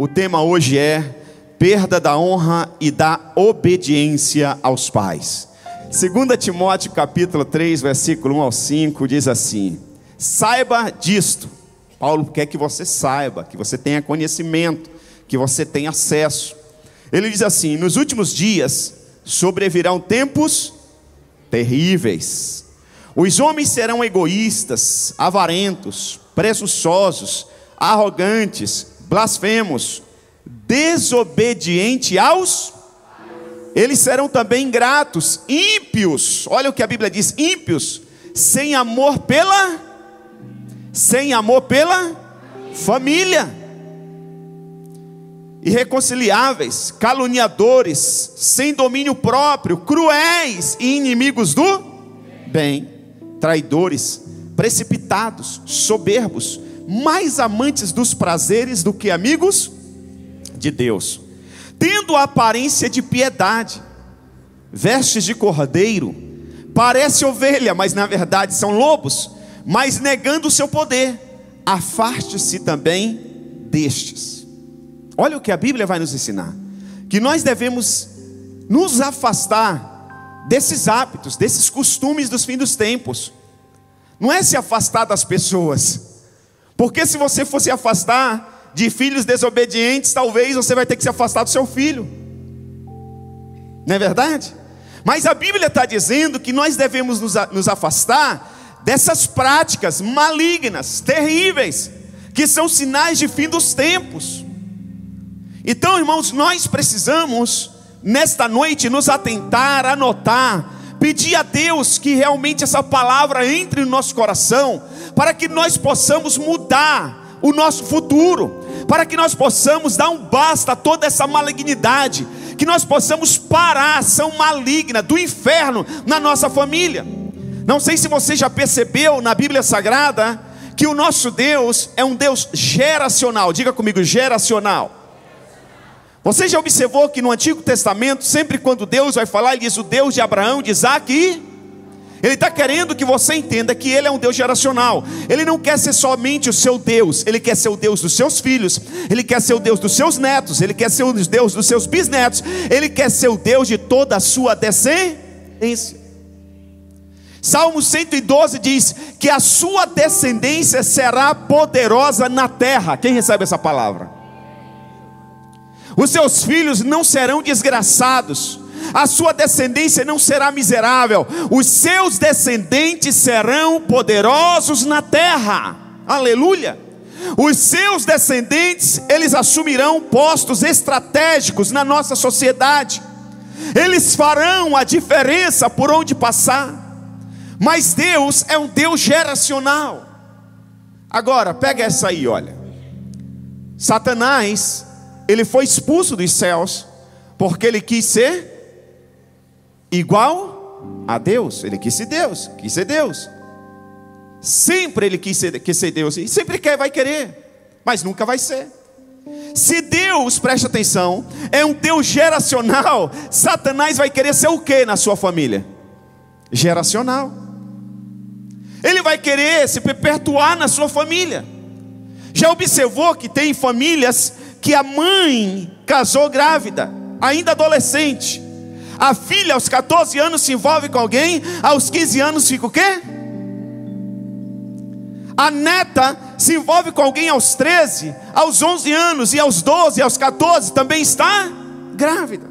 O tema hoje é perda da honra e da obediência aos pais. 2 Timóteo capítulo 3, versículo 1 ao 5, diz assim: saiba disto. Paulo quer que você saiba, que você tenha conhecimento, que você tenha acesso. Ele diz assim: nos últimos dias sobrevirão tempos terríveis. Os homens serão egoístas, avarentos, presunçosos, arrogantes, blasfemos, desobedientes aos... Eles serão também ingratos, ímpios. Olha o que a Bíblia diz: ímpios, sem amor pela família, irreconciliáveis, caluniadores, sem domínio próprio, cruéis e inimigos do bem, traidores, precipitados, soberbos, mais amantes dos prazeres do que amigos de Deus, tendo a aparência de piedade, vestes de cordeiro, parece ovelha, mas na verdade são lobos, mas negando o seu poder, afaste-se também destes. Olha o que a Bíblia vai nos ensinar: que nós devemos nos afastar desses hábitos, desses costumes dos fins dos tempos. Não é se afastar das pessoas, porque se você for se afastar de filhos desobedientes, talvez você vai ter que se afastar do seu filho, não é verdade? Mas a Bíblia está dizendo que nós devemos nos afastar dessas práticas malignas, terríveis, que são sinais de fim dos tempos. Então, irmãos, nós precisamos nesta noite nos atentar, anotar, pedir a Deus que realmente essa palavra entre no nosso coração, para que nós possamos mudar o nosso futuro, para que nós possamos dar um basta a toda essa malignidade, que nós possamos parar a ação maligna do inferno na nossa família. Não sei se você já percebeu na Bíblia Sagrada que o nosso Deus é um Deus geracional. Diga comigo: geracional. Você já observou que no Antigo Testamento, sempre quando Deus vai falar, Ele diz o Deus de Abraão, de Isaac e... Ele está querendo que você entenda que Ele é um Deus geracional. Ele não quer ser somente o seu Deus, Ele quer ser o Deus dos seus filhos, Ele quer ser o Deus dos seus netos, Ele quer ser o Deus dos seus bisnetos, Ele quer ser o Deus de toda a sua descendência. Salmo 112 diz que a sua descendência será poderosa na terra. Quem recebe essa palavra? Os seus filhos não serão desgraçados, a sua descendência não será miserável, os seus descendentes serão poderosos na terra. Aleluia! Os seus descendentes, eles assumirão postos estratégicos na nossa sociedade, eles farão a diferença por onde passar. Mas Deus é um Deus geracional. Agora, pega essa aí, olha. Satanás, ele foi expulso dos céus, porque ele quis ser igual a Deus. Ele quis ser Deus, Sempre ele quis ser Deus, e sempre vai querer, mas nunca vai ser. Se Deus, preste atenção, é um Deus geracional, Satanás vai querer ser o que na sua família? Geracional. Ele vai querer se perpetuar na sua família. Já observou que tem famílias que a mãe casou grávida, ainda adolescente, a filha aos 14 anos se envolve com alguém, aos 15 anos fica o quê? A neta se envolve com alguém aos 13, aos 11 anos, e aos 12, aos 14 também está grávida.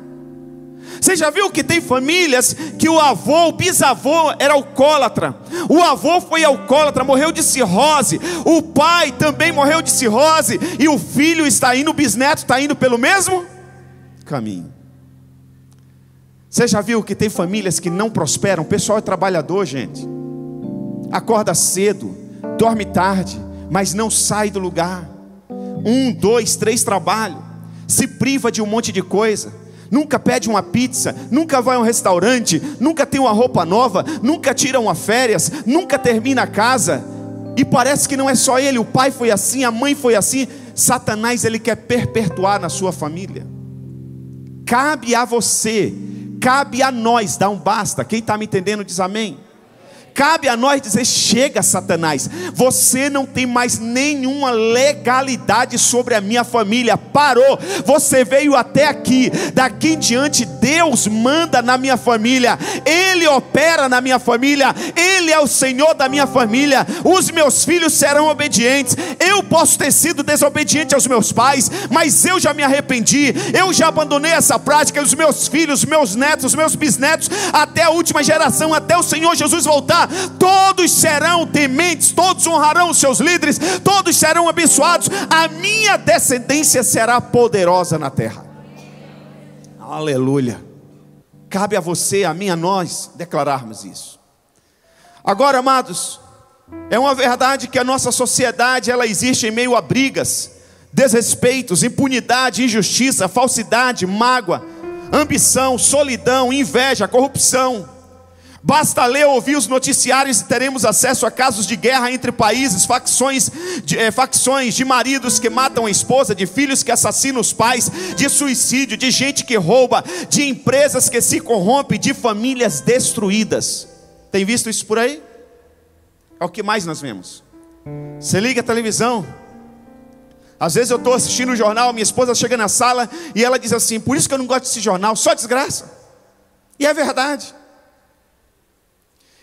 Você já viu que tem famílias que o avô, o bisavô era alcoólatra, o avô foi alcoólatra, morreu de cirrose, o pai também morreu de cirrose, e o filho está indo, o bisneto está indo pelo mesmo caminho. Você já viu que tem famílias que não prosperam? O pessoal é trabalhador, gente, acorda cedo, dorme tarde, mas não sai do lugar. 1, 2, 3 trabalhos, se priva de um monte de coisa, nunca pede uma pizza, nunca vai a um restaurante, nunca tem uma roupa nova, nunca tira uma férias, nunca termina a casa. E parece que não é só ele, o pai foi assim, a mãe foi assim. Satanás, ele quer perpetuar na sua família. Cabe a você, cabe a nós dar um basta. Quem está me entendendo diz amém. cabe a nós dizer: chega, Satanás, você não tem mais nenhuma legalidade sobre a minha família, parou, você veio até aqui, daqui em diante Deus manda na minha família, Ele opera na minha família, Ele é o Senhor da minha família, os meus filhos serão obedientes. Eu posso ter sido desobediente aos meus pais, mas eu já me arrependi, eu já abandonei essa prática. Os meus filhos, meus netos, meus bisnetos, até a última geração, até o Senhor Jesus voltar, todos serão tementes, todos honrarão os seus líderes, todos serão abençoados, a minha descendência será poderosa na terra. Aleluia. Cabe a você, a mim, a nós declararmos isso. Agora, amados, é uma verdade que a nossa sociedade, ela existe em meio a brigas, desrespeitos, impunidade, injustiça, falsidade, mágoa, ambição, solidão, inveja, corrupção. Basta ler ou ouvir os noticiários e teremos acesso a casos de guerra entre países, facções de maridos que matam a esposa, de filhos que assassinam os pais, de suicídio, de gente que rouba, de empresas que se corrompem, de famílias destruídas. Tem visto isso por aí? É o que mais nós vemos. Você liga a televisão, às vezes eu estou assistindo o jornal, minha esposa chega na sala e ela diz assim: por isso que eu não gosto desse jornal, só desgraça. E é verdade.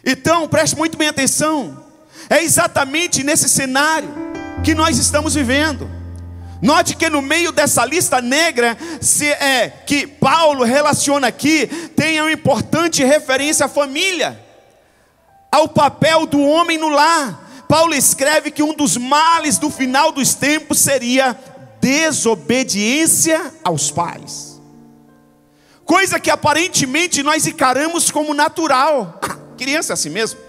Então preste muito bem atenção, é exatamente nesse cenário que nós estamos vivendo. Note que no meio dessa lista negra que Paulo relaciona aqui, tem uma importante referência à família, ao papel do homem no lar. Paulo escreve que um dos males do final dos tempos seria desobediência aos pais, coisa que aparentemente nós encaramos como natural. Criança é assim mesmo,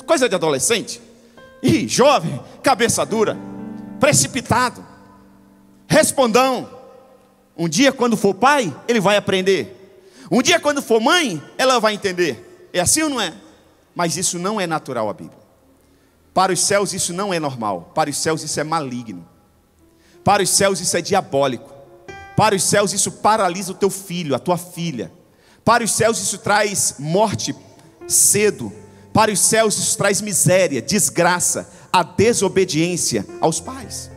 coisa de adolescente, e jovem, cabeça dura, precipitado, respondão. Um dia quando for pai, ele vai aprender. Um dia quando for mãe, ela vai entender. É assim ou não é? Mas isso não é natural à Bíblia. Para os céus isso não é normal. Para os céus isso é maligno. Para os céus isso é diabólico. Para os céus isso paralisa o teu filho, a tua filha. Para os céus isso traz morte cedo. Para os céus isso traz miséria, desgraça, a desobediência aos pais.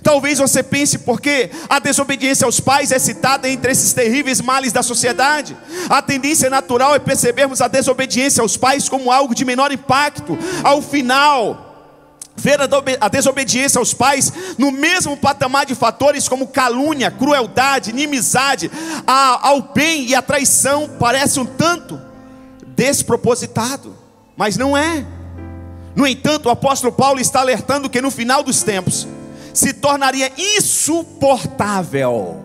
Talvez você pense porque a desobediência aos pais é citada entre esses terríveis males da sociedade. A tendência natural é percebermos a desobediência aos pais como algo de menor impacto. Ao final, ver a desobediência aos pais no mesmo patamar de fatores como calúnia, crueldade, inimizade ao bem e a traição parece um tanto despropositado, mas não é. No entanto, o apóstolo Paulo está alertando que no final dos tempos se tornaria insuportável.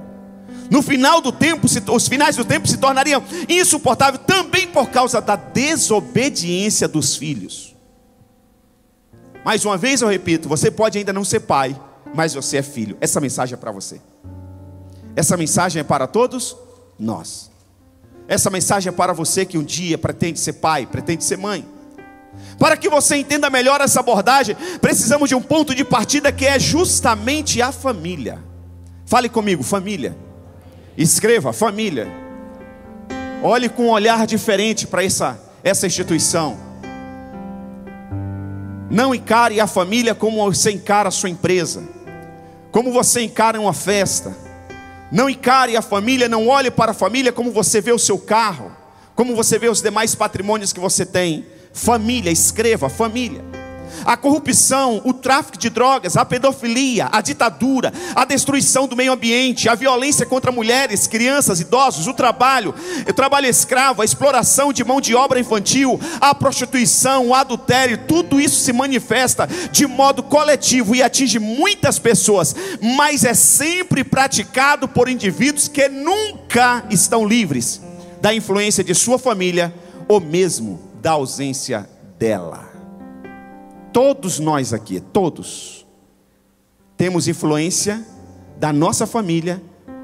No final do tempo, os finais do tempo se tornariam insuportáveis também por causa da desobediência dos filhos. Mais uma vez eu repito, você pode ainda não ser pai, mas você é filho. Essa mensagem é para você. Essa mensagem é para todos nós. Essa mensagem é para você que um dia pretende ser pai, pretende ser mãe. Para que você entenda melhor essa abordagem, precisamos de um ponto de partida que é justamente a família. Fale comigo, família. Escreva, família. Olhe com um olhar diferente para essa instituição. Não encare a família como você encara a sua empresa, como você encara uma festa. Não encare a família, não olhe para a família como você vê o seu carro, como você vê os demais patrimônios que você tem. Família, escreva, família. A corrupção, o tráfico de drogas, a pedofilia, a ditadura, a destruição do meio ambiente, a violência contra mulheres, crianças, idosos, o trabalho escravo, a exploração de mão de obra infantil, a prostituição, o adultério, tudo isso se manifesta de modo coletivo e atinge muitas pessoas, mas é sempre praticado por indivíduos que nunca estão livres da influência de sua família ou mesmo da ausência dela. Todos nós aqui, todos, temos influência da nossa família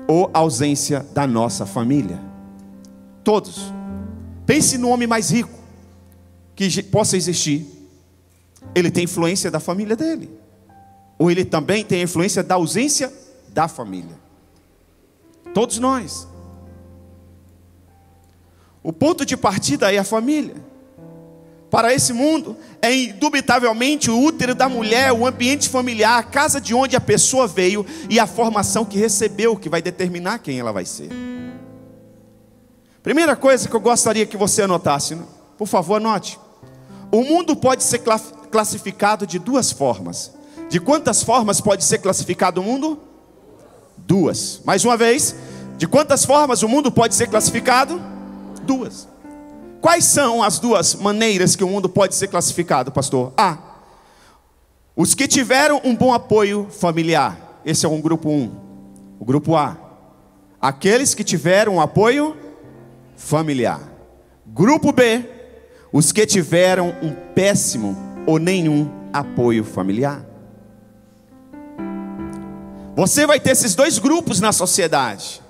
ou ausência da nossa família. Todos. Pense no homem mais rico que possa existir. Ele tem influência da família dele, ou ele também tem influência da ausência da família. Todos nós. O ponto de partida é a família. para esse mundo é indubitavelmente o útero da mulher, o ambiente familiar, a casa de onde a pessoa veio e a formação que recebeu, que vai determinar quem ela vai ser. Primeira coisa que eu gostaria que você anotasse, por favor, anote. O mundo pode ser classificado de duas formas. De quantas formas pode ser classificado o mundo? Duas. Mais uma vez, de quantas formas o mundo pode ser classificado? Duas. Quais são as duas maneiras que o mundo pode ser classificado, pastor? A. Os que tiveram um bom apoio familiar. Esse é um grupo 1. O grupo A. Aqueles que tiveram um apoio familiar. Grupo B. Os que tiveram um péssimo ou nenhum apoio familiar. Você vai ter esses dois grupos na sociedade.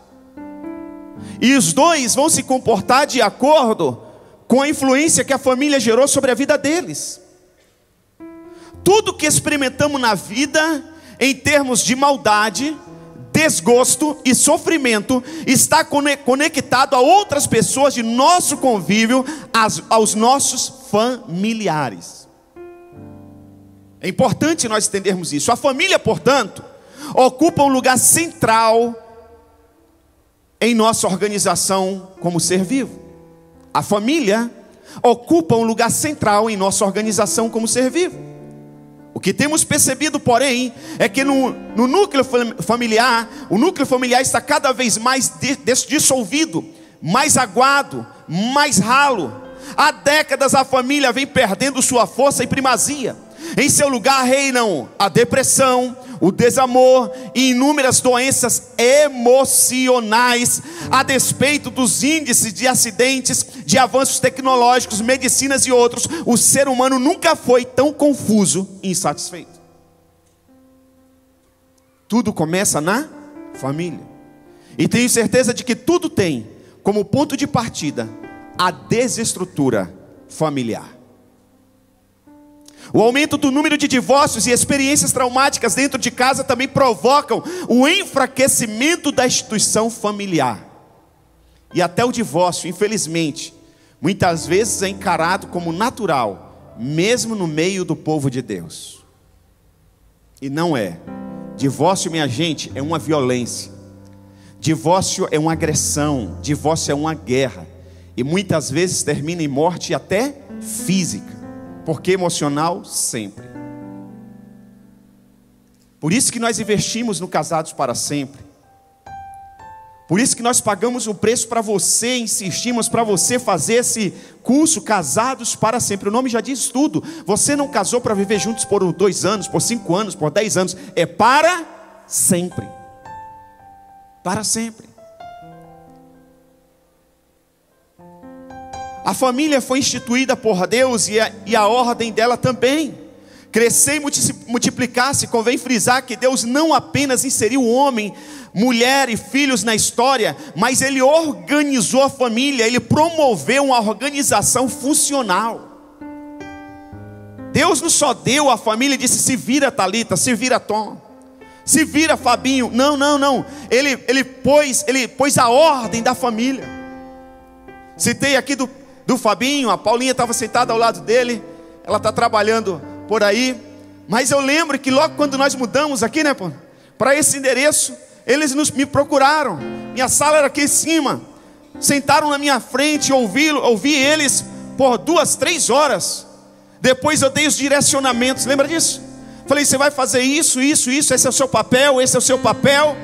E os dois vão se comportar de acordo com a influência que a família gerou sobre a vida deles. Tudo que experimentamos na vida, em termos de maldade, desgosto e sofrimento, está conectado a outras pessoas de nosso convívio, aos nossos familiares. É importante nós entendermos isso. A família, portanto, ocupa um lugar central em nossa organização como ser vivo. A família ocupa um lugar central em nossa organização como ser vivo. O que temos percebido, porém, é que no núcleo familiar, o núcleo familiar está cada vez mais dissolvido, mais aguado, mais ralo. Há décadas a família vem perdendo sua força e primazia. Em seu lugar reinam a depressão, o desamor e inúmeras doenças emocionais. A despeito dos índices de acidentes, de avanços tecnológicos, medicinas e outros, o ser humano nunca foi tão confuso e insatisfeito. Tudo começa na família. E tenho certeza de que tudo tem como ponto de partida a desestrutura familiar. O aumento do número de divórcios e experiências traumáticas dentro de casa também provocam o enfraquecimento da instituição familiar. E até o divórcio, infelizmente, muitas vezes é encarado como natural, mesmo no meio do povo de Deus. E não é. Divórcio, minha gente, é uma violência. Divórcio é uma agressão. Divórcio é uma guerra. E muitas vezes termina em morte até física. Porque emocional, sempre. Por isso que nós investimos no Casados para Sempre. Por isso que nós pagamos o preço para você, insistimos para você fazer esse curso Casados para Sempre. O nome já diz tudo. Você não casou para viver juntos por 2 anos, por 5 anos, por 10 anos. É para sempre. Para sempre. A família foi instituída por Deus e a ordem dela também. Crescer e multiplicar-se. Convém frisar que Deus não apenas inseriu o homem, mulher e filhos na história, mas Ele organizou a família, Ele promoveu uma organização funcional. Deus não só deu a família e disse: se vira Thalita, se vira Tom, se vira Fabinho. Não. Ele pôs a ordem da família. Citei aqui do Fabinho, a Paulinha estava sentada ao lado dele, ela está trabalhando por aí, mas eu lembro que logo quando nós mudamos aqui, né, para esse endereço, eles me procuraram, minha sala era aqui em cima, sentaram na minha frente, ouvi eles por 2, 3 horas, depois eu dei os direcionamentos, lembra disso? Falei: você vai fazer isso, esse é o seu papel, esse é o seu papel.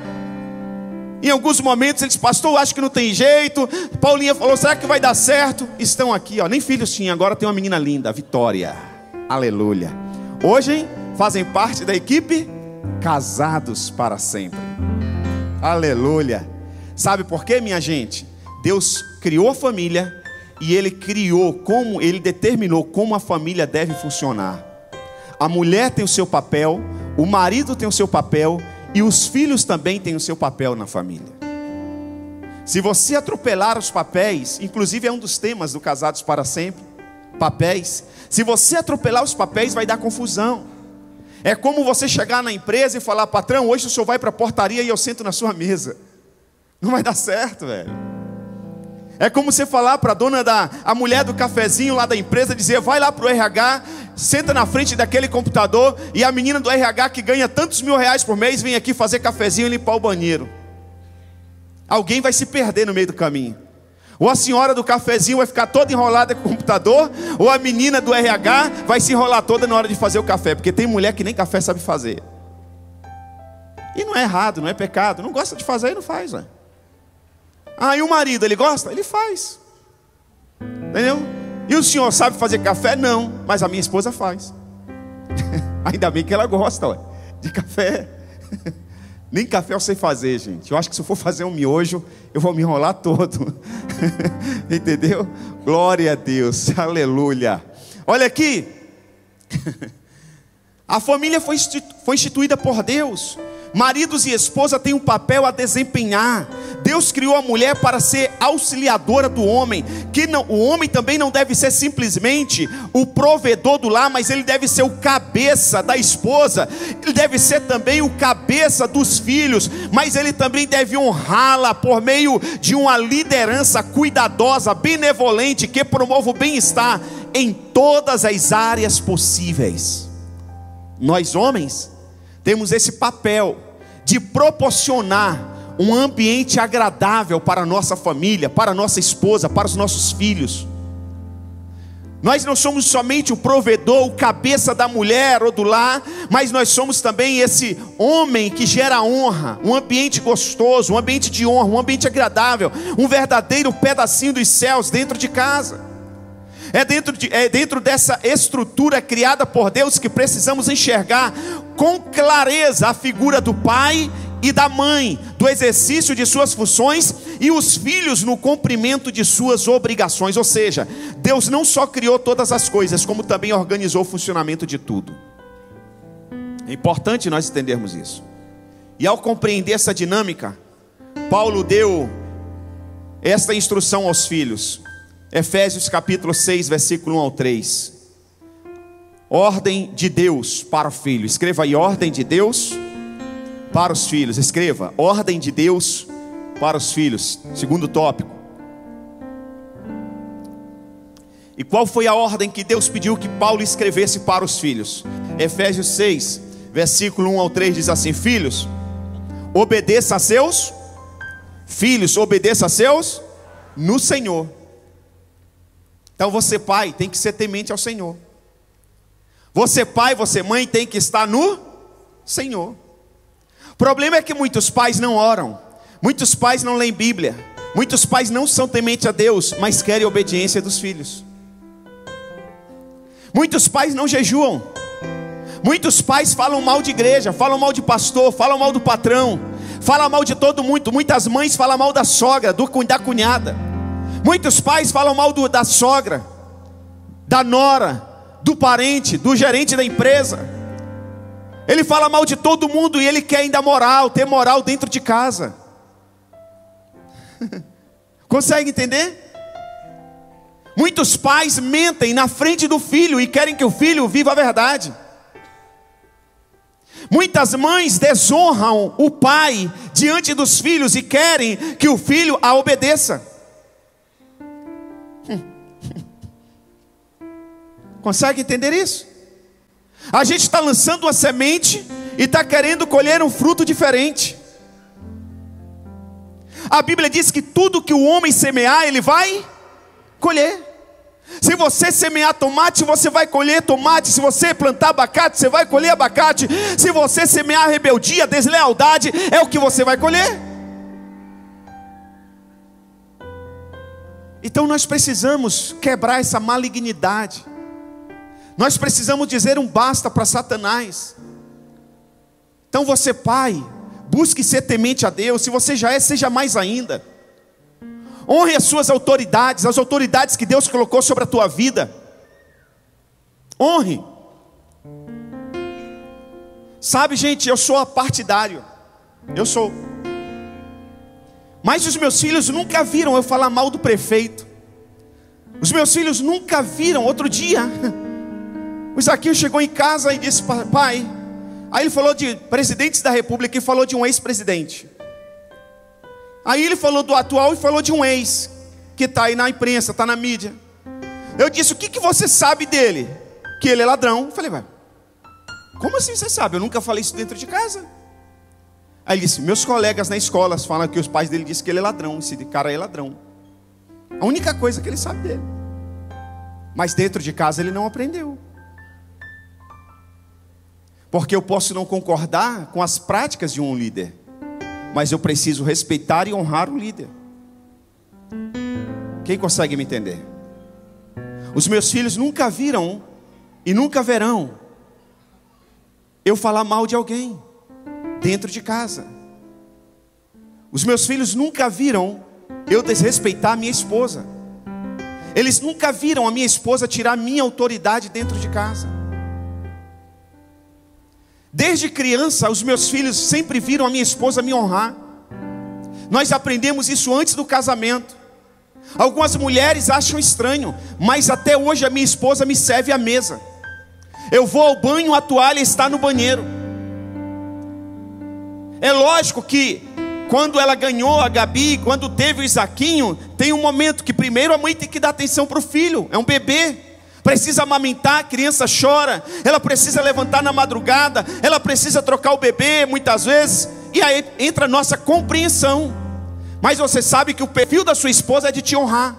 Em alguns momentos eles: pastor, acho que não tem jeito. Paulinha falou: será que vai dar certo? Estão aqui, ó, nem filhos tinha, agora tem uma menina linda, Vitória, aleluia. Hoje fazem parte da equipe Casados para Sempre, aleluia. Sabe por quê, minha gente? Deus criou a família e Ele determinou como a família deve funcionar. A mulher tem o seu papel, o marido tem o seu papel, e os filhos também têm o seu papel na família. Se você atropelar os papéis, inclusive é um dos temas do Casados para Sempre, papéis. Se você atropelar os papéis, vai dar confusão. É como você chegar na empresa e falar: patrão, hoje o senhor vai para a portaria e eu sento na sua mesa. Não vai dar certo, velho. É como você falar para a mulher do cafezinho lá da empresa, dizer, vai lá para o RH, senta na frente daquele computador, e a menina do RH que ganha tantos mil reais por mês, vem aqui fazer cafezinho e limpar o banheiro. Alguém vai se perder no meio do caminho. Ou a senhora do cafezinho vai ficar toda enrolada com o computador, ou a menina do RH vai se enrolar toda na hora de fazer o café, porque tem mulher que nem café sabe fazer. E não é errado, não é pecado, não gosta de fazer e não faz, né? E o marido, ele gosta? Ele faz. Entendeu? E o senhor sabe fazer café? Não, mas a minha esposa faz. Ainda bem que ela gosta, de café. Nem café eu sei fazer, gente. Eu acho que se eu for fazer um miojo, eu vou me enrolar todo. Entendeu? Glória a Deus, aleluia. Olha aqui. A família foi instituída por Deus. Maridos e esposa têm um papel a desempenhar. Deus criou a mulher para ser auxiliadora do homem. O homem também não deve ser simplesmente o provedor do lar, mas ele deve ser o cabeça da esposa. Ele deve ser também o cabeça dos filhos, mas ele também deve honrá-la por meio de uma liderança cuidadosa, benevolente, que promova o bem-estar em todas as áreas possíveis. Nós homens temos esse papel de proporcionar um ambiente agradável para a nossa família, para a nossa esposa, para os nossos filhos. Nós não somos somente o provedor, o cabeça da mulher ou do lar, mas nós somos também esse homem que gera honra, um ambiente gostoso, um ambiente de honra, um ambiente agradável, um verdadeiro pedacinho dos céus dentro de casa. É dentro dessa estrutura criada por Deus que precisamos enxergar com clareza a figura do pai e da mãe, do exercício de suas funções, e os filhos no cumprimento de suas obrigações. Ou seja, Deus não só criou todas as coisas, como também organizou o funcionamento de tudo. É importante nós entendermos isso. E ao compreender essa dinâmica, Paulo deu esta instrução aos filhos. Efésios capítulo 6, versículo 1 ao 3. Ordem de Deus para o filho. Escreva aí, ordem de Deus para os filhos. Escreva, ordem de Deus para os filhos. Segundo tópico. E qual foi a ordem que Deus pediu que Paulo escrevesse para os filhos? Efésios 6, versículo 1 ao 3 diz assim: filhos, obedeça a seus filhos, obedeça a seus no Senhor. Então você pai tem que ser temente ao Senhor. Você pai, você mãe tem que estar no Senhor. O problema é que muitos pais não oram, muitos pais não leem Bíblia, muitos pais não são tementes a Deus, mas querem a obediência dos filhos. Muitos pais não jejuam, muitos pais falam mal de igreja, falam mal de pastor, falam mal do patrão, falam mal de todo mundo. Muitas mães falam mal da sogra, da cunhada. Muitos pais falam mal da sogra, da nora, do parente, do gerente da empresa. Ele fala mal de todo mundo e ele quer ainda ter moral dentro de casa. Consegue entender? Muitos pais mentem na frente do filho e querem que o filho viva a verdade. Muitas mães desonram o pai diante dos filhos e querem que o filho a obedeça. Consegue entender isso? A gente está lançando uma semente e está querendo colher um fruto diferente. A Bíblia diz que tudo que o homem semear, ele vai colher. Se você semear tomate, você vai colher tomate. Se você plantar abacate, você vai colher abacate. Se você semear rebeldia, deslealdade, é o que você vai colher. Então nós precisamos quebrar essa malignidade. Nós precisamos dizer um basta para Satanás. Então você pai, busque ser temente a Deus. Se você já é, seja mais ainda. Honre as suas autoridades, as autoridades que Deus colocou sobre a tua vida. Honre. Sabe, gente, eu sou apartidário. Eu sou. Mas os meus filhos nunca viram eu falar mal do prefeito. Os meus filhos nunca viram. Outro dia o Isaquinho chegou em casa e disse: pai. Aí ele falou de presidentes da república e falou de um ex-presidente. Aí ele falou do atual e falou de um ex. que está aí na imprensa, está na mídia. Eu disse: o que você sabe dele? Que ele é ladrão. Eu falei: ué, como assim você sabe? Eu nunca falei isso dentro de casa. Aí ele disse: meus colegas na escola falam que os pais dele dizem que ele é ladrão. Esse cara é ladrão. A única coisa que ele sabe dele. Mas dentro de casa ele não aprendeu. Porque eu posso não concordar com as práticas de um líder, mas eu preciso respeitar e honrar o líder. Quem consegue me entender? Os meus filhos nunca viram e nunca verão eu falar mal de alguém dentro de casa. Os meus filhos nunca viram eu desrespeitar a minha esposa. Eles nunca viram a minha esposa tirar minha autoridade dentro de casa. Desde criança, os meus filhos sempre viram a minha esposa me honrar. Nós aprendemos isso antes do casamento. Algumas mulheres acham estranho, mas até hoje a minha esposa me serve à mesa. Eu vou ao banho, a toalha está no banheiro. É lógico que quando ela ganhou a Gabi, quando teve o Isaquinho, tem um momento que primeiro a mãe tem que dar atenção para o filho. É um bebê, precisa amamentar, a criança chora, ela precisa levantar na madrugada, ela precisa trocar o bebê muitas vezes. E aí entra a nossa compreensão. Mas você sabe que o perfil da sua esposa é de te honrar.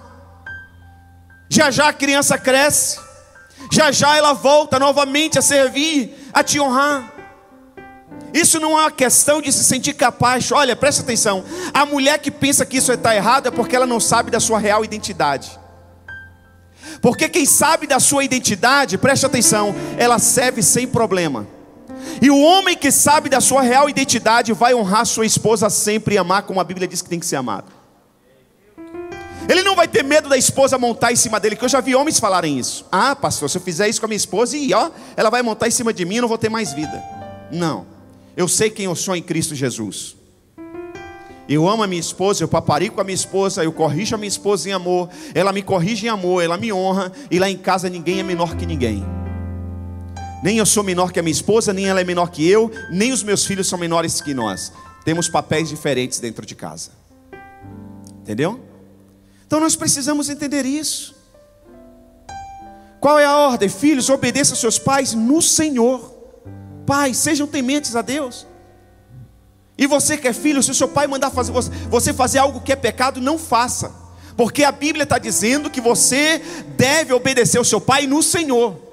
Já já a criança cresce, já já ela volta novamente a servir, a te honrar. Isso não é uma questão de se sentir capaz. Olha, presta atenção. A mulher que pensa que isso está errado é porque ela não sabe da sua real identidade. Porque quem sabe da sua identidade, presta atenção, ela serve sem problema. E o homem que sabe da sua real identidade vai honrar sua esposa sempre e amar como a Bíblia diz que tem que ser amado. Ele não vai ter medo da esposa montar em cima dele, que eu já vi homens falarem isso. Ah, pastor, se eu fizer isso com a minha esposa, ela vai montar em cima de mim, eu não vou ter mais vida. Não, eu sei quem eu sou em Cristo Jesus. Eu amo a minha esposa, eu paparico a minha esposa, eu corrijo a minha esposa em amor, ela me corrige em amor, ela me honra, e lá em casa ninguém é menor que ninguém. Nem eu sou menor que a minha esposa, nem ela é menor que eu, nem os meus filhos são menores que nós. Temos papéis diferentes dentro de casa. Entendeu? Então nós precisamos entender isso. Qual é a ordem? Filhos, obedeçam aos seus pais no Senhor. Pais, sejam tementes a Deus. E você que é filho, se o seu pai mandar você fazer algo que é pecado, não faça. Porque a Bíblia está dizendo que você deve obedecer ao seu pai no Senhor.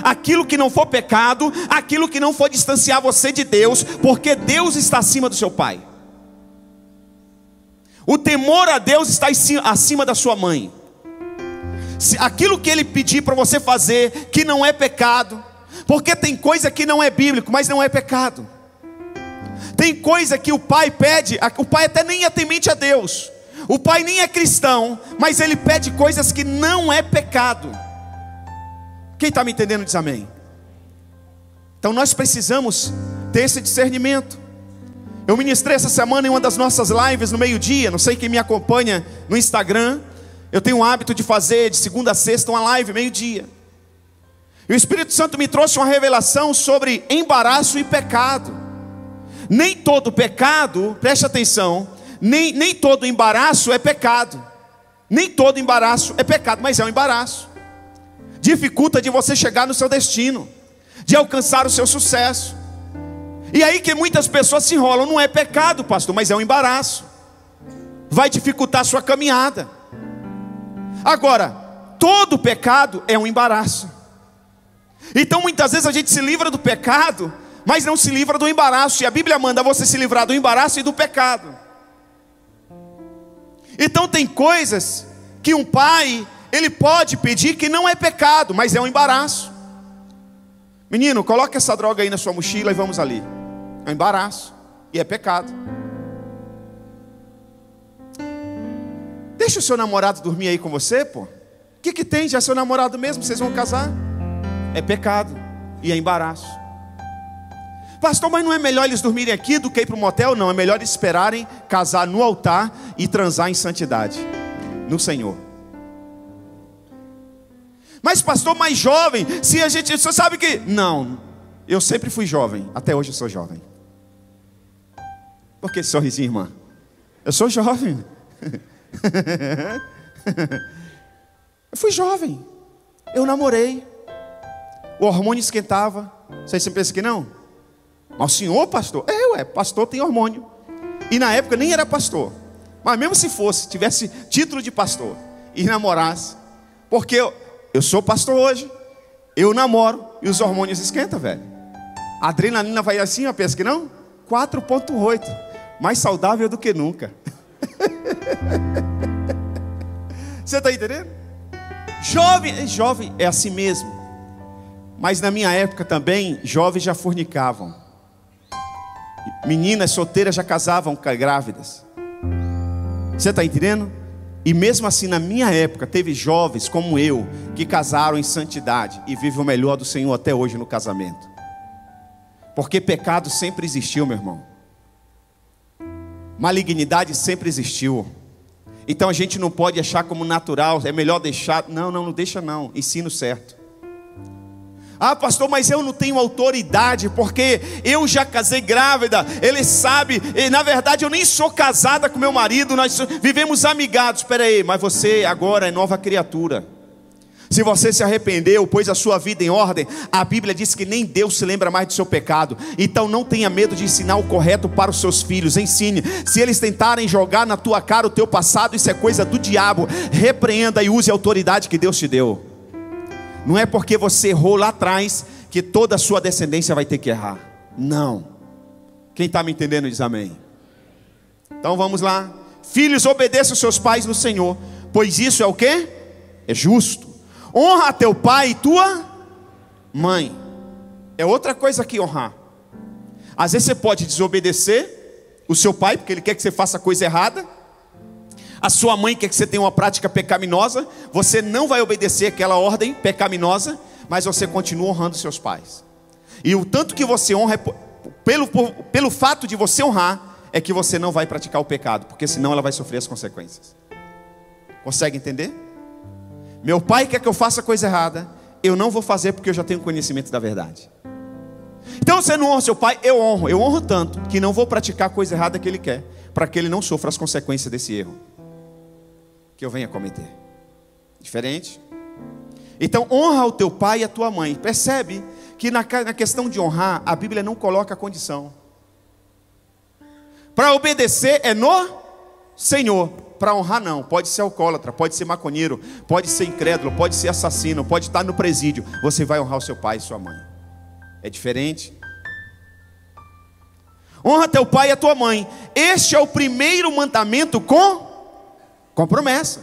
Aquilo que não for pecado, aquilo que não for distanciar você de Deus, porque Deus está acima do seu pai. O temor a Deus está acima da sua mãe. Aquilo que Ele pedir para você fazer, que não é pecado, porque tem coisa que não é bíblico, mas não é pecado. Tem coisa que o pai pede, o pai até nem é temente a Deus, o pai nem é cristão, mas ele pede coisas que não é pecado. Quem está me entendendo diz amém. Então nós precisamos ter esse discernimento. Eu ministrei essa semana em uma das nossas lives no meio-dia. Não sei quem me acompanha no Instagram. Eu tenho o hábito de fazer de segunda a sexta uma live meio-dia. E o Espírito Santo me trouxe uma revelação sobre embaraço e pecado. Nem todo pecado, preste atenção, nem todo embaraço é pecado. Nem todo embaraço é pecado, mas é um embaraço. Dificulta de você chegar no seu destino, de alcançar o seu sucesso. E aí que muitas pessoas se enrolam. Não é pecado, pastor, mas é um embaraço. Vai dificultar a sua caminhada. Agora, todo pecado é um embaraço. Então muitas vezes a gente se livra do pecado, mas não se livra do embaraço. E a Bíblia manda você se livrar do embaraço e do pecado. Então tem coisas que um pai, ele pode pedir que não é pecado, mas é um embaraço. Menino, coloca essa droga aí na sua mochila e vamos ali. É um embaraço e é pecado. Deixa o seu namorado dormir aí com você, pô. O que tem? Já é seu namorado mesmo, vocês vão casar. É pecado e é embaraço. Pastor, mas não é melhor eles dormirem aqui do que ir para o motel? Não, é melhor eles esperarem casar no altar e transar em santidade no Senhor. Mas pastor, mais jovem, se a gente, você sabe que... Não, eu sempre fui jovem, até hoje eu sou jovem. Por que esse sorrisinho, irmã? Eu sou jovem. Eu fui jovem, eu namorei, o hormônio esquentava. Você pensa que não? Mas o senhor, pastor? Pastor tem hormônio. E na época nem era pastor. Mas mesmo se fosse, tivesse título de pastor e namorasse, porque eu sou pastor hoje, eu namoro e os hormônios esquentam, velho. A adrenalina vai assim, pensa que não? 4,8, mais saudável do que nunca. Você está entendendo? Jovem é assim mesmo. Mas na minha época também, jovens já fornicavam. Meninas solteiras já casavam grávidas. Você está entendendo? E mesmo assim, na minha época, teve jovens como eu, que casaram em santidade e vivem o melhor do Senhor até hoje no casamento. Porque pecado sempre existiu, meu irmão. Malignidade sempre existiu. Então a gente não pode achar como natural, é melhor deixar. Não deixa não, ensino certo. Pastor, mas eu não tenho autoridade, porque eu já casei grávida, ele sabe, e na verdade eu nem sou casada com meu marido, nós vivemos amigados. Espera aí, mas você agora é nova criatura. Se você se arrependeu, pôs a sua vida em ordem, a Bíblia diz que nem Deus se lembra mais do seu pecado. Então não tenha medo de ensinar o correto para os seus filhos. Ensine. Se eles tentarem jogar na tua cara o teu passado, isso é coisa do diabo. Repreenda e use a autoridade que Deus te deu. Não é porque você errou lá atrás que toda a sua descendência vai ter que errar. Não. Quem está me entendendo diz amém. Então vamos lá. Filhos, obedeçam os seus pais no Senhor, pois isso é o quê? É justo. Honra teu pai e tua mãe. É outra coisa que honrar. Às vezes você pode desobedecer o seu pai, porque ele quer que você faça coisa errada. A sua mãe quer que você tenha uma prática pecaminosa. Você não vai obedecer aquela ordem pecaminosa, mas você continua honrando seus pais. E o tanto que você honra, pelo fato de você honrar, é que você não vai praticar o pecado, porque senão ela vai sofrer as consequências. Consegue entender? Meu pai quer que eu faça coisa errada, eu não vou fazer porque eu já tenho conhecimento da verdade. Então você não honra seu pai, eu honro tanto que não vou praticar a coisa errada que ele quer, para que ele não sofra as consequências desse erro que eu venha cometer. Diferente? Então honra o teu pai e a tua mãe. Percebe que na questão de honrar, a Bíblia não coloca a condição. Para obedecer é no Senhor. Para honrar não, pode ser alcoólatra, pode ser maconheiro, pode ser incrédulo, pode ser assassino, pode estar no presídio. Você vai honrar o seu pai e sua mãe. É diferente? Honra teu pai e a tua mãe. Este é o primeiro mandamento com promessa,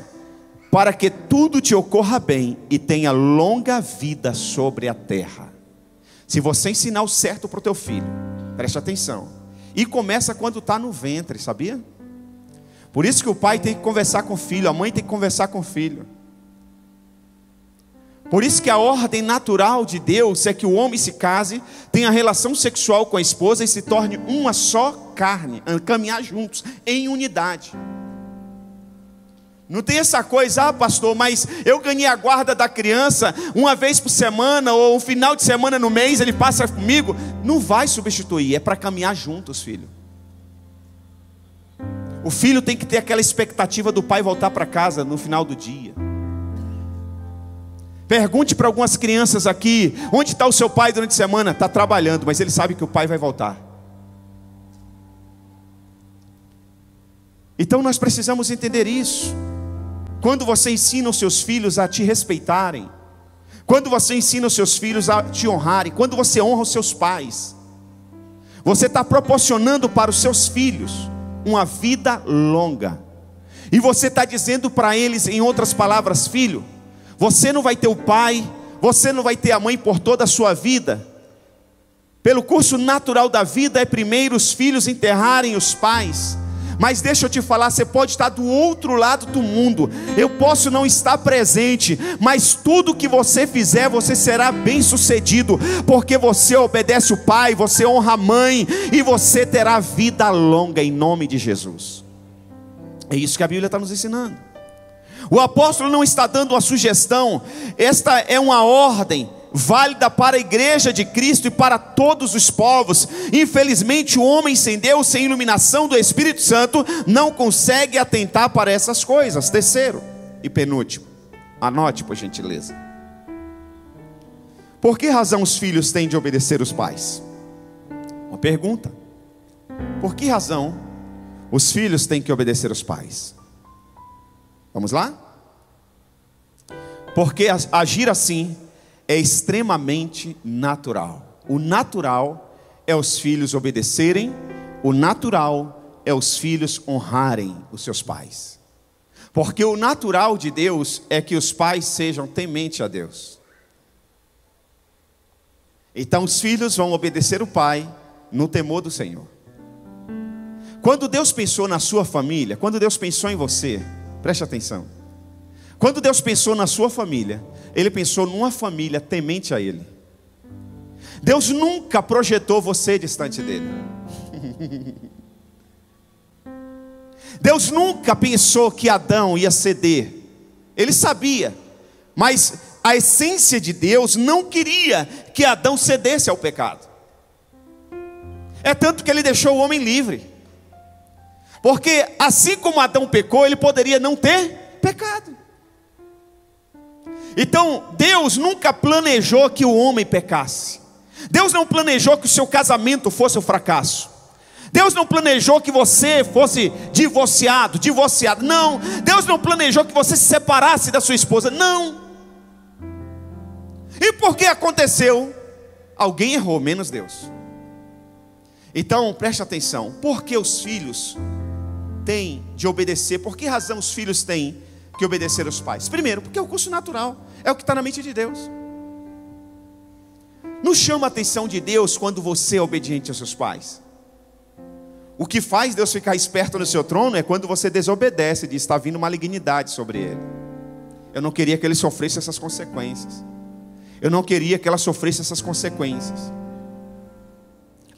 para que tudo te ocorra bem e tenha longa vida sobre a terra. Se você ensinar o certo para o teu filho, preste atenção, e começa quando está no ventre, sabia? Por isso que o pai tem que conversar com o filho, a mãe tem que conversar com o filho. Por isso que a ordem natural de Deus é que o homem se case, tenha relação sexual com a esposa e se torne uma só carne, caminhar juntos, em unidade. Não tem essa coisa, pastor, mas eu ganhei a guarda da criança uma vez por semana, ou um final de semana no mês, ele passa comigo. Não vai substituir, é para caminhar juntos, filho. O filho tem que ter aquela expectativa do pai voltar para casa no final do dia. Pergunte para algumas crianças aqui: onde está o seu pai durante a semana? Está trabalhando, mas ele sabe que o pai vai voltar. Então nós precisamos entender isso. Quando você ensina os seus filhos a te respeitarem, quando você ensina os seus filhos a te honrarem, quando você honra os seus pais, você está proporcionando para os seus filhos uma vida longa. E você está dizendo para eles, em outras palavras: filho, você não vai ter o pai, você não vai ter a mãe por toda a sua vida. Pelo curso natural da vida é primeiro os filhos enterrarem os pais. Mas deixa eu te falar, você pode estar do outro lado do mundo, eu posso não estar presente, mas tudo que você fizer, você será bem sucedido, porque você obedece o pai, você honra a mãe, e você terá vida longa em nome de Jesus. É isso que a Bíblia está nos ensinando. O apóstolo não está dando uma sugestão, esta é uma ordem, válida para a igreja de Cristo e para todos os povos. Infelizmente, o homem sem Deus, sem iluminação do Espírito Santo, não consegue atentar para essas coisas. Terceiro e penúltimo, anote por gentileza. Por que razão os filhos têm de obedecer os pais? Uma pergunta. Por que razão os filhos têm que obedecer os pais? Vamos lá? Porque agir assim é extremamente natural. O natural é os filhos obedecerem, o natural é os filhos honrarem os seus pais. Porque o natural de Deus é que os pais sejam tementes a Deus. Então os filhos vão obedecer o pai no temor do Senhor. Quando Deus pensou na sua família, quando Deus pensou em você, preste atenção. Quando Deus pensou na sua família, Ele pensou numa família temente a Ele. Deus nunca projetou você distante dEle. Deus nunca pensou que Adão ia ceder. Ele sabia, mas a essência de Deus não queria que Adão cedesse ao pecado. É tanto que Ele deixou o homem livre. Porque assim como Adão pecou, ele poderia não ter pecado. Então, Deus nunca planejou que o homem pecasse. Deus não planejou que o seu casamento fosse um fracasso. Deus não planejou que você fosse divorciado. Não. Deus não planejou que você se separasse da sua esposa. Não. E por que aconteceu? Alguém errou, menos Deus. Então, preste atenção. Por que os filhos têm de obedecer? Por que razão os filhos têm que obedecer aos pais? Primeiro, porque é o curso natural, é o que está na mente de Deus. Não chama a atenção de Deus quando você é obediente aos seus pais. O que faz Deus ficar esperto no seu trono é quando você desobedece e diz: está vindo malignidade sobre ele. Eu não queria que ele sofresse essas consequências. Eu não queria que ela sofresse essas consequências.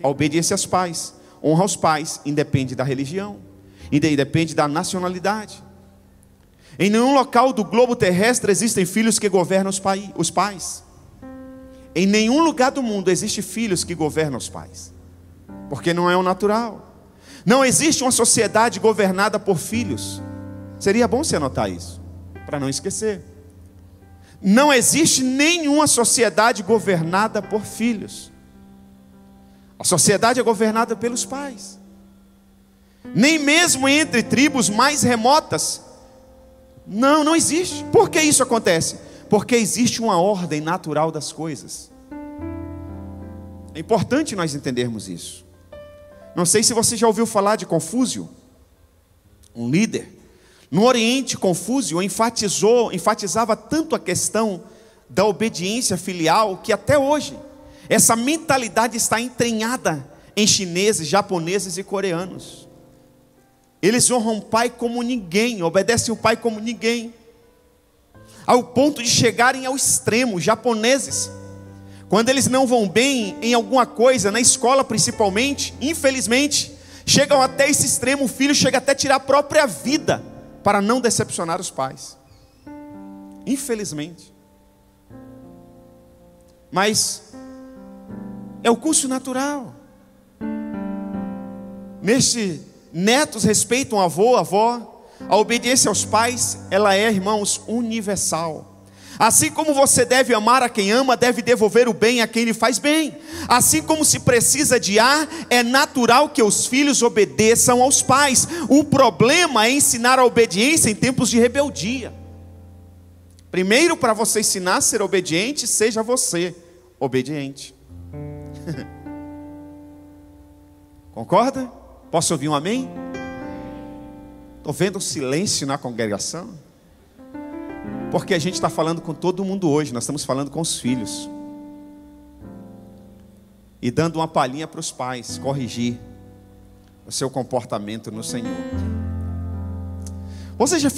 A obediência aos pais, honra aos pais, independe da religião, independe da nacionalidade. Em nenhum local do globo terrestre existem filhos que governam os pais. Em nenhum lugar do mundo existem filhos que governam os pais, porque não é o natural. Não existe uma sociedade governada por filhos. Seria bom você anotar isso, para não esquecer. Não existe nenhuma sociedade governada por filhos. A sociedade é governada pelos pais. Nem mesmo entre tribos mais remotas. Não existe. Por que isso acontece? Porque existe uma ordem natural das coisas. É importante nós entendermos isso. Não sei se você já ouviu falar de Confúcio, um líder. No Oriente, Confúcio enfatizava tanto a questão da obediência filial, que até hoje essa mentalidade está entranhada em chineses, japoneses e coreanos. Eles honram o pai como ninguém, obedecem o pai como ninguém, ao ponto de chegarem ao extremo. Japoneses, quando eles não vão bem em alguma coisa, na escola principalmente, infelizmente, chegam até esse extremo. O filho chega até a tirar a própria vida para não decepcionar os pais. Infelizmente. Mas é o curso natural. Netos respeitam avô, avó. A obediência aos pais, ela é, irmãos, universal. Assim como você deve amar a quem ama, deve devolver o bem a quem lhe faz bem. Assim como se precisa de ar, é natural que os filhos obedeçam aos pais. O problema é ensinar a obediência em tempos de rebeldia. Primeiro, para você ensinar a ser obediente, seja você obediente. Concorda? Posso ouvir um amém? Estou vendo um silêncio na congregação, porque a gente está falando com todo mundo hoje. Nós estamos falando com os filhos e dando uma palhinha para os pais corrigir o seu comportamento no Senhor. Você já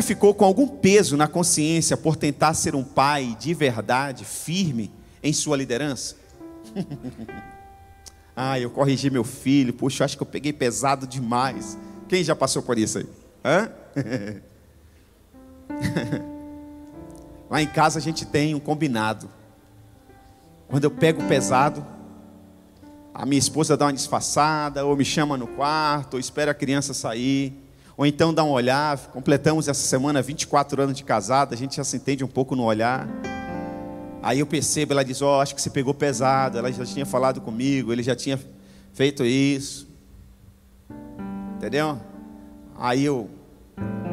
ficou com algum peso na consciência por tentar ser um pai de verdade, firme em sua liderança? Eu corrigi meu filho, puxa, acho que eu peguei pesado demais. Quem já passou por isso aí? Lá em casa a gente tem um combinado. Quando eu pego pesado, a minha esposa dá uma disfarçada, ou me chama no quarto, ou espera a criança sair, ou então dá um olhar. Completamos essa semana 24 anos de casada, a gente já se entende um pouco no olhar. Aí eu percebo, ela diz, acho que você pegou pesado, ela já tinha falado comigo, ele já tinha feito isso. Entendeu? Aí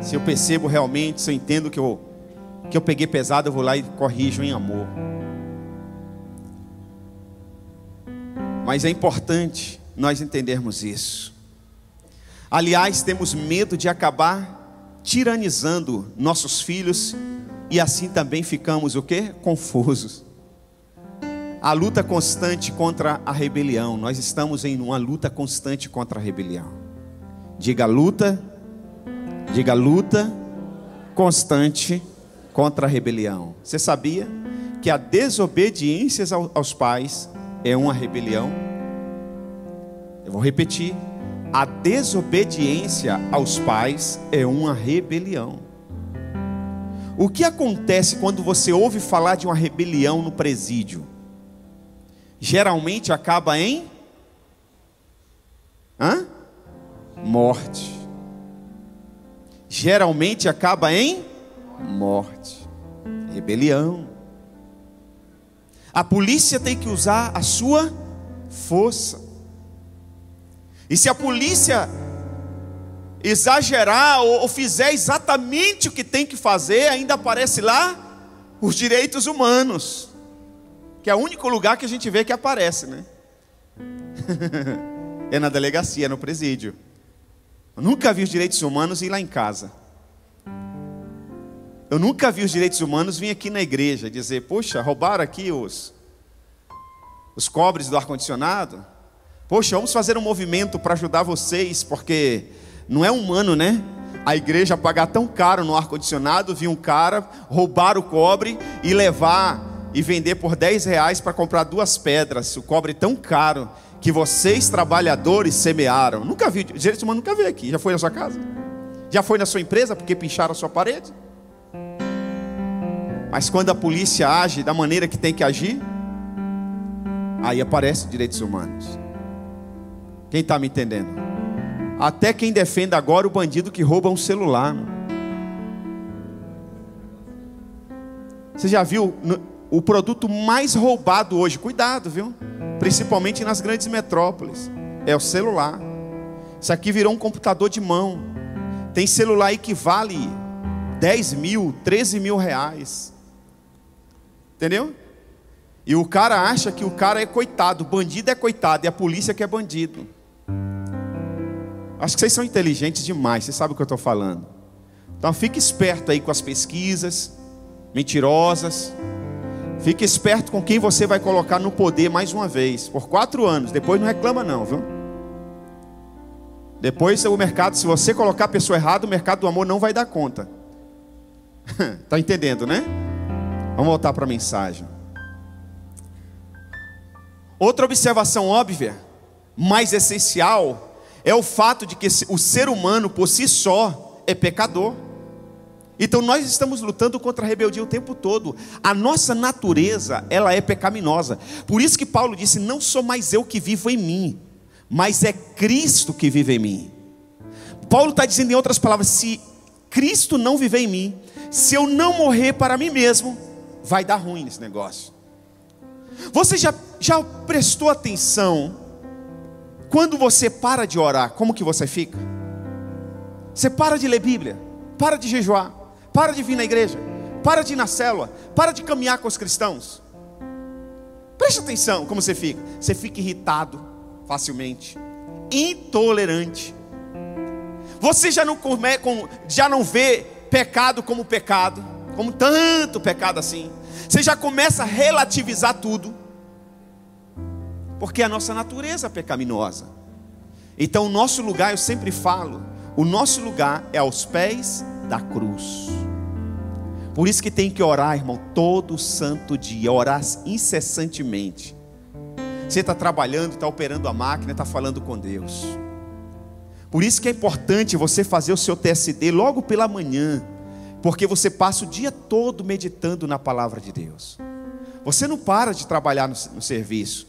se eu percebo realmente, se eu entendo que eu peguei pesado, eu vou lá e corrijo em amor. Mas é importante nós entendermos isso. Aliás, temos medo de acabar tiranizando nossos filhos e assim também ficamos o quê? Confusos. A luta constante contra a rebelião. Nós estamos em uma luta constante contra a rebelião. Diga luta constante contra a rebelião. Você sabia que a desobediência aos pais é uma rebelião? Eu vou repetir. A desobediência aos pais é uma rebelião. O que acontece quando você ouve falar de uma rebelião no presídio? Geralmente acaba em morte. Geralmente acaba em morte. Rebelião. A polícia tem que usar a sua força. E se a polícia exagerar ou fizer exatamente o que tem que fazer, ainda aparece lá os direitos humanos, que é o único lugar que a gente vê que aparece, né? É na delegacia, no presídio. Eu nunca vi os direitos humanos ir lá em casa. Eu nunca vi os direitos humanos vir aqui na igreja dizer, poxa, roubaram aqui os cobres do ar-condicionado. Poxa, vamos fazer um movimento para ajudar vocês, porque não é humano, né? A igreja pagar tão caro no ar-condicionado, vir um cara roubar o cobre e levar e vender por R$10 para comprar 2 pedras. O cobre tão caro que vocês, trabalhadores, semearam. Nunca vi, direitos humanos nunca veio aqui. Já foi na sua casa? Já foi na sua empresa porque pincharam a sua parede? Mas quando a polícia age da maneira que tem que agir, aí aparece direitos humanos. Quem está me entendendo? Até quem defende agora o bandido que rouba um celular. Você já viu o produto mais roubado hoje? Cuidado, viu? Principalmente nas grandes metrópoles. É o celular. Isso aqui virou um computador de mão. Tem celular aí que vale 10 mil, 13 mil reais. Entendeu? E o cara acha que o cara é coitado. O bandido é coitado e a polícia que é bandido. Acho que vocês são inteligentes demais. Vocês sabem o que eu estou falando. Então fique esperto aí com as pesquisas mentirosas. Fique esperto com quem você vai colocar no poder mais uma vez. Por 4 anos. Depois não reclama não, viu? Depois o mercado, se você colocar a pessoa errada, o mercado do amor não vai dar conta. Está entendendo, né? Vamos voltar para a mensagem. Outra observação óbvia, mais essencial, é o fato de que o ser humano por si só é pecador. Então nós estamos lutando contra a rebeldia o tempo todo. A nossa natureza, ela é pecaminosa. Por isso que Paulo disse, não sou mais eu que vivo em mim, mas é Cristo que vive em mim. Paulo está dizendo em outras palavras, se Cristo não viver em mim, se eu não morrer para mim mesmo, vai dar ruim nesse negócio. Você já prestou atenção, quando você para de orar, como que você fica? Você para de ler Bíblia, para de jejuar, para de vir na igreja, para de ir na célula, para de caminhar com os cristãos. Preste atenção como você fica. Você fica irritado facilmente, intolerante. Você já não vê pecado, como tanto pecado assim. Você já começa a relativizar tudo, porque a nossa natureza é pecaminosa. Então o nosso lugar, eu sempre falo, o nosso lugar é aos pés da cruz. Por isso que tem que orar, irmão, todo santo dia, orar incessantemente. Você está trabalhando, está operando a máquina, está falando com Deus. Por isso que é importante você fazer o seu TSD logo pela manhã, Porque você passa o dia todo meditando na palavra de Deus. Você não para de trabalhar no serviço.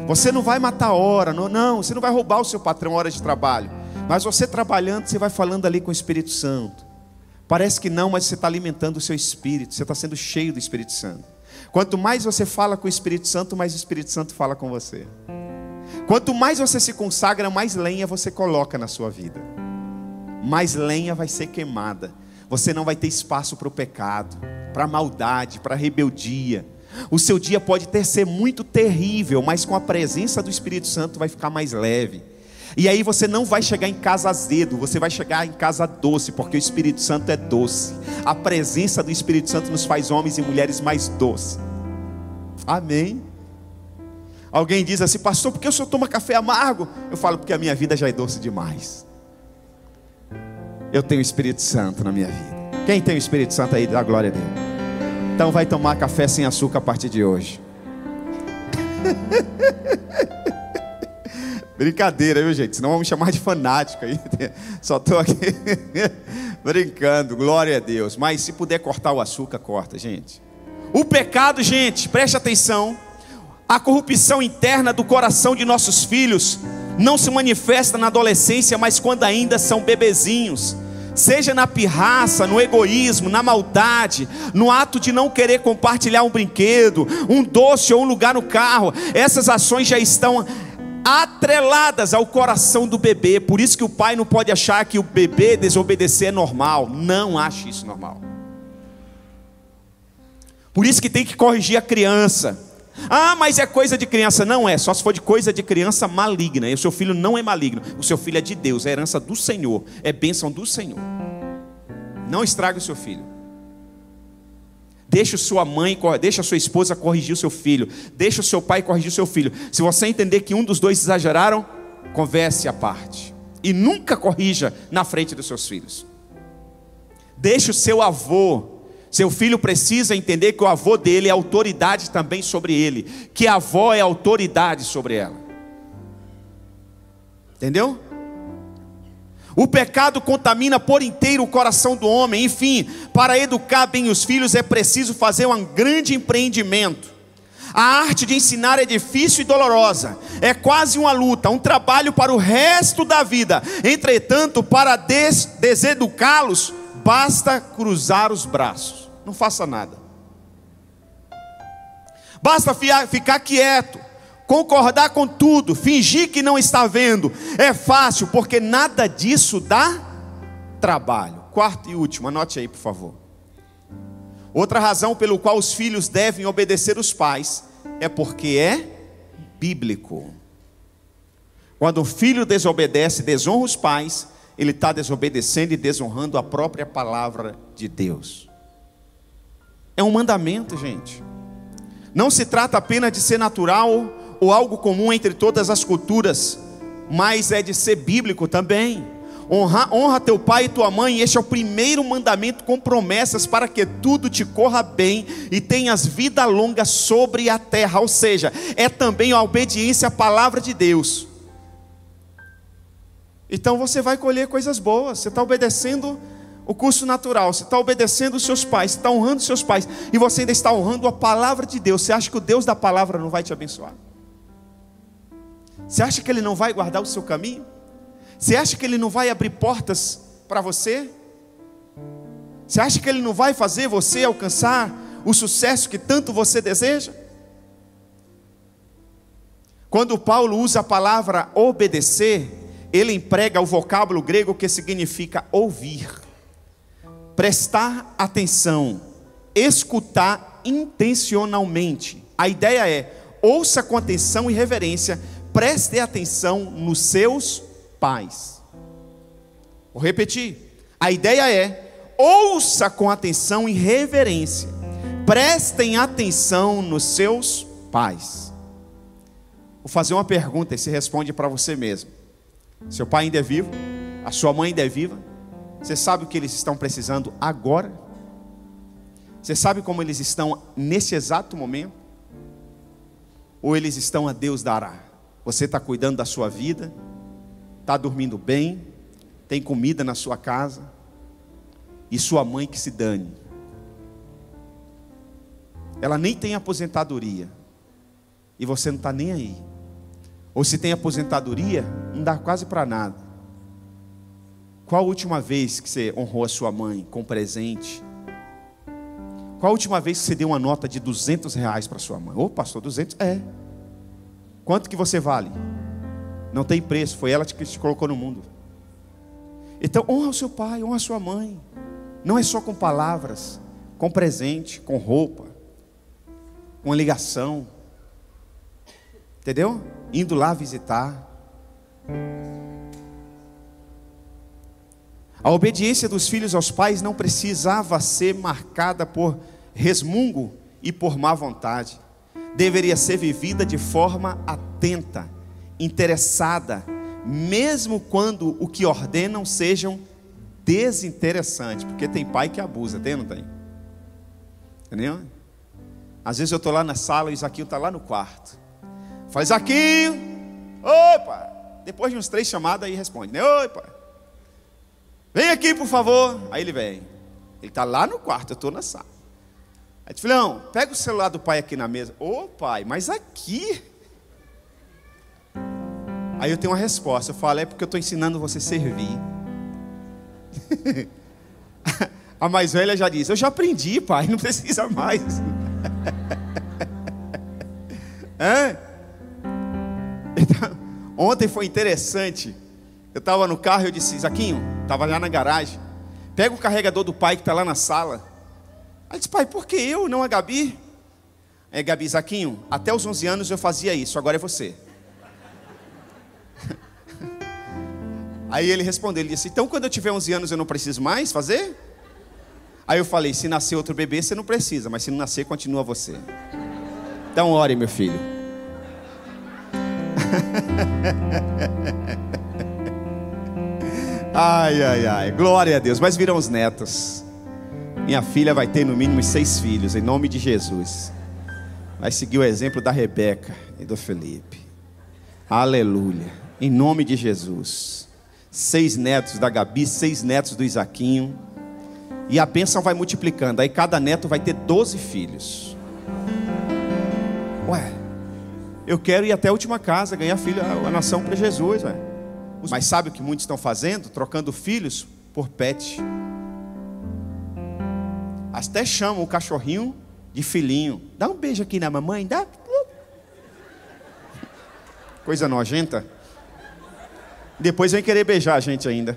Você não vai matar hora, não, você não vai roubar o seu patrão horas de trabalho. Mas você trabalhando, você vai falando ali com o Espírito Santo. Parece que não, mas você está alimentando o seu espírito. Você está sendo cheio do Espírito Santo. Quanto mais você fala com o Espírito Santo, mais o Espírito Santo fala com você. Quanto mais você se consagra, mais lenha você coloca na sua vida. Mais lenha vai ser queimada. Você não vai ter espaço para o pecado, para a maldade, para a rebeldia. O seu dia pode ser muito terrível, mas com a presença do Espírito Santo vai ficar mais leve. E aí você não vai chegar em casa azedo, você vai chegar em casa doce, porque o Espírito Santo é doce. A presença do Espírito Santo nos faz homens e mulheres mais doces. Amém? Alguém diz assim: pastor, por que o senhor toma café amargo? Eu falo: porque a minha vida já é doce demais. Eu tenho o Espírito Santo na minha vida. Quem tem o Espírito Santo aí, dá glória a Deus. Então vai tomar café sem açúcar a partir de hoje. Brincadeira, viu, gente? Senão vão me chamar de fanático aí. Só estou aqui brincando, glória a Deus. Mas se puder cortar o açúcar, corta, gente. O pecado, gente, preste atenção. A corrupção interna do coração de nossos filhos não se manifesta na adolescência, mas quando ainda são bebezinhos. Seja na pirraça, no egoísmo, na maldade, no ato de não querer compartilhar um brinquedo, um doce ou um lugar no carro. Essas ações já estão atreladas ao coração do bebê. Por isso que o pai não pode achar que o bebê desobedecer é normal. Não ache isso normal. Por isso que tem que corrigir a criança. Ah, mas é coisa de criança. Não é, só se for de coisa de criança maligna. E o seu filho não é maligno, o seu filho é de Deus, é herança do Senhor, é bênção do Senhor. Não estrague o seu filho. Deixa sua mãe, deixa a sua esposa corrigir o seu filho. Deixa o seu pai corrigir o seu filho. Se você entender que um dos dois exageraram, converse à parte. E nunca corrija na frente dos seus filhos. Deixa o seu avô. Seu filho precisa entender que o avô dele é autoridade também sobre ele. Que a avó é autoridade sobre ela. Entendeu? O pecado contamina por inteiro o coração do homem. Enfim, para educar bem os filhos é preciso fazer um grande empreendimento. A arte de ensinar é difícil e dolorosa. É quase uma luta, um trabalho para o resto da vida. Entretanto, para deseducá-los, basta cruzar os braços. Não faça nada. Basta ficar quieto, concordar com tudo, fingir que não está vendo. É fácil, porque nada disso dá trabalho. Quarto e último, anote aí, por favor. Outra razão pelo qual os filhos devem obedecer os pais é porque é bíblico. Quando o filho desobedece, desonra os pais, ele está desobedecendo e desonrando a própria palavra de Deus. É um mandamento, gente. Não se trata apenas de ser natural ou algo comum entre todas as culturas, mas é de ser bíblico também. Honra teu pai e tua mãe. Este é o primeiro mandamento com promessas para que tudo te corra bem e tenhas vida longa sobre a terra. Ou seja, é também a obediência à palavra de Deus. Então você vai colher coisas boas. Você está obedecendo o curso natural, você está obedecendo os seus pais, você está honrando os seus pais, e você ainda está honrando a palavra de Deus. Você acha que o Deus da palavra não vai te abençoar? Você acha que Ele não vai guardar o seu caminho? Você acha que Ele não vai abrir portas para você? Você acha que Ele não vai fazer você alcançar o sucesso que tanto você deseja? Quando Paulo usa a palavra obedecer, ele emprega o vocábulo grego que significa ouvir, prestar atenção, escutar intencionalmente. A ideia é: ouça com atenção e reverência, preste atenção nos seus pais. Vou repetir. A ideia é: ouça com atenção e reverência, prestem atenção nos seus pais. Vou fazer uma pergunta e você responde para você mesmo. Seu pai ainda é vivo? A sua mãe ainda é viva? Você sabe o que eles estão precisando agora? Você sabe como eles estão nesse exato momento? Ou eles estão a Deus dará? Você está cuidando da sua vida? Está dormindo bem? Tem comida na sua casa? e sua mãe que se dane. Ela nem tem aposentadoria e você não está nem aí. Ou se tem aposentadoria, não dá quase para nada. Qual a última vez que você honrou a sua mãe com presente? Qual a última vez que você deu uma nota de R$200 para sua mãe? Ô pastor, 200? É. Quanto que você vale? Não tem preço, foi ela que te colocou no mundo. Então honra o seu pai, honra a sua mãe. Não é só com palavras, com presente, com roupa, com uma ligação. Entendeu? Indo lá visitar. A obediência dos filhos aos pais não precisava ser marcada por resmungo e por má vontade. Deveria ser vivida de forma atenta, interessada, mesmo quando o que ordenam sejam desinteressantes. Porque tem pai que abusa, tem ou não tem? Entendeu? Às vezes eu estou lá na sala e o Isaquinho está lá no quarto. Fala, Isaquinho, opa! Depois de uns 3 chamadas aí responde, né? Opa! Vem aqui, por favor. Aí ele vem. Ele está lá no quarto, eu estou na sala. Aí diz, filhão, pega o celular do pai aqui na mesa. Ô pai, mas aqui? Aí eu tenho uma resposta. Eu falo, é porque eu estou ensinando você a servir. A mais velha já diz, eu já aprendi, pai, não precisa mais. Então, ontem foi interessante. Eu estava no carro e eu disse, Isaquinho, estava lá na garagem, pega o carregador do pai que está lá na sala. Aí disse, pai, por que eu, não a Gabi? Aí Gabi, Isaquinho, até os 11 anos eu fazia isso, agora é você. Aí ele respondeu, ele disse, então quando eu tiver 11 anos eu não preciso mais fazer? Aí eu falei, se nascer outro bebê você não precisa, mas se não nascer continua você. Então ore, meu filho. Ai, ai, ai, glória a Deus. Mas virão os netos. Minha filha vai ter no mínimo 6 filhos, em nome de Jesus. Vai seguir o exemplo da Rebeca e do Felipe. Aleluia, em nome de Jesus. 6 netos da Gabi, 6 netos do Isaquinho. E a bênção vai multiplicando. Aí cada neto vai ter 12 filhos. Ué, eu quero ir até a última casa, ganhar filho, a nação para Jesus, ué. Mas sabe o que muitos estão fazendo? Trocando filhos por pet. Até chamam o cachorrinho de filhinho. Dá um beijo aqui na mamãe, dá. Coisa nojenta. Depois vem querer beijar a gente ainda.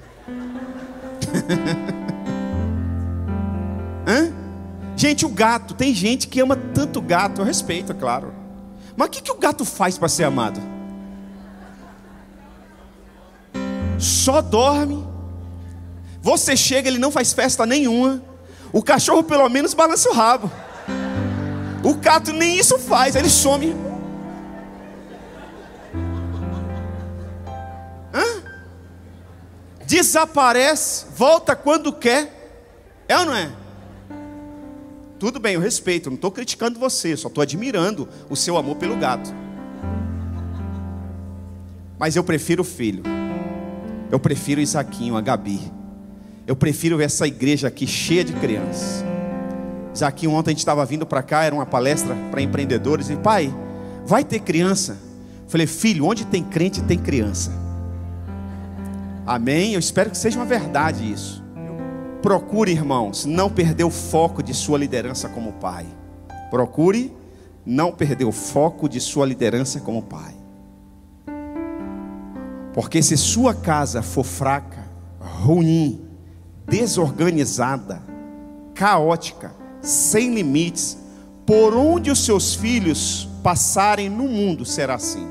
Gente, o gato, tem gente que ama tanto gato. Eu respeito, é claro. Mas o que o gato faz para ser amado? Só dorme. Você chega, ele não faz festa nenhuma. O cachorro pelo menos balança o rabo. O gato nem isso faz, ele some. Desaparece, volta quando quer. É ou não é? Tudo bem, eu respeito, não estou criticando você, só estou admirando o seu amor pelo gato. Mas eu prefiro o filho. Eu prefiro o Isaquinho, a Gabi. Eu prefiro ver essa igreja aqui cheia de crianças. Isaquinho, ontem a gente estava vindo para cá, era uma palestra para empreendedores. E pai, vai ter criança? Eu falei, filho, onde tem crente tem criança. Amém? Eu espero que seja uma verdade isso. Procure, irmãos, não perder o foco de sua liderança como pai. Procure não perder o foco de sua liderança como pai. Porque se sua casa for fraca, ruim, desorganizada, caótica, sem limites, por onde os seus filhos passarem no mundo será assim.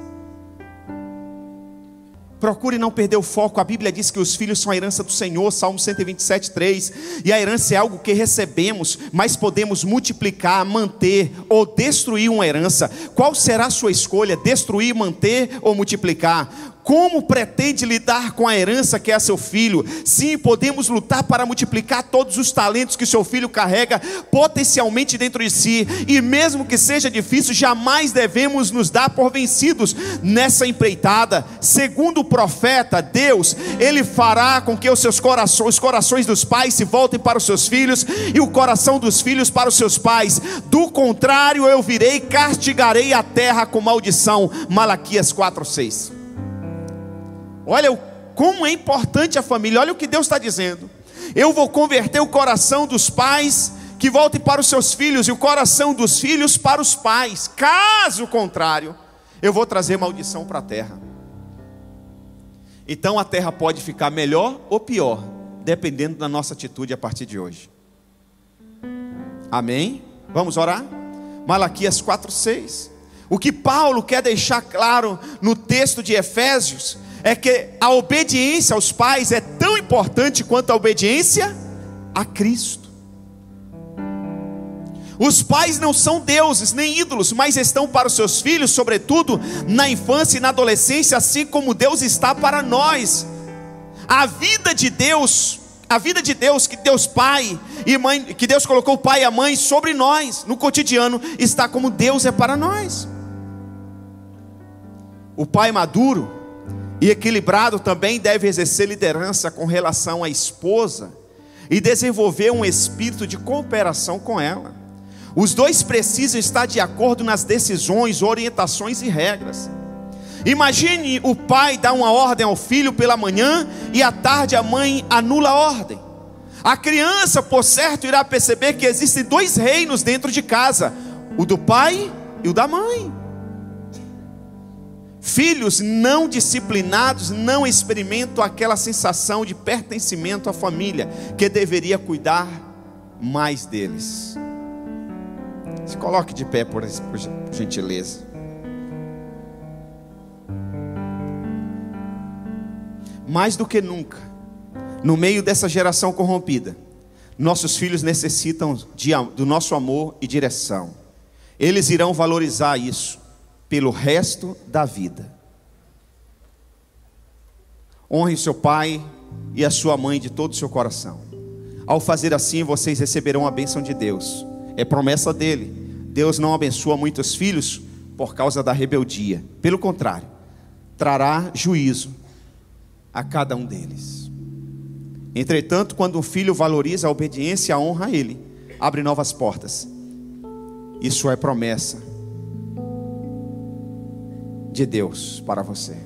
Procure não perder o foco. A Bíblia diz que os filhos são a herança do Senhor, Salmo 127:3. E a herança é algo que recebemos, mas podemos multiplicar, manter ou destruir uma herança. Qual será a sua escolha? Destruir, manter ou multiplicar? Como pretende lidar com a herança que é seu filho? Sim, podemos lutar para multiplicar todos os talentos que seu filho carrega potencialmente dentro de si. E mesmo que seja difícil, jamais devemos nos dar por vencidos nessa empreitada. Segundo o profeta, Deus, Ele fará com que os corações dos pais se voltem para os seus filhos, e o coração dos filhos para os seus pais. Do contrário, eu virei e castigarei a terra com maldição. Malaquias 4:6. Olha como é importante a família. Olha o que Deus está dizendo: eu vou converter o coração dos pais que voltem para os seus filhos, e o coração dos filhos para os pais. Caso contrário, eu vou trazer maldição para a terra. Então a terra pode ficar melhor ou pior, dependendo da nossa atitude a partir de hoje. Amém? Vamos orar? Malaquias 4:6. O que Paulo quer deixar claro no texto de Efésios é que a obediência aos pais é tão importante quanto a obediência a Cristo. Os pais não são deuses nem ídolos, mas estão para os seus filhos, sobretudo na infância e na adolescência, assim como Deus está para nós. A vida de Deus, que Deus Pai e Mãe, que Deus colocou o Pai e a Mãe sobre nós, no cotidiano, está como Deus é para nós. O pai maduro e equilibrado também deve exercer liderança com relação à esposa e desenvolver um espírito de cooperação com ela. Os dois precisam estar de acordo nas decisões, orientações e regras. Imagine o pai dar uma ordem ao filho pela manhã e à tarde a mãe anula a ordem. A criança, por certo, irá perceber que existem dois reinos dentro de casa: o do pai e o da mãe. Filhos não disciplinados não experimentam aquela sensação de pertencimento à família, que deveria cuidar mais deles. Se coloque de pé, por gentileza. Mais do que nunca, no meio dessa geração corrompida, nossos filhos necessitam do nosso amor e direção. Eles irão valorizar isso pelo resto da vida. Honre seu pai e a sua mãe de todo o seu coração. Ao fazer assim, vocês receberão a bênção de Deus. É promessa dele. Deus não abençoa muitos filhos por causa da rebeldia. Pelo contrário, trará juízo a cada um deles. Entretanto, quando um filho valoriza a obediência e a honra a ele, abre novas portas. Isso é promessa de Deus para você.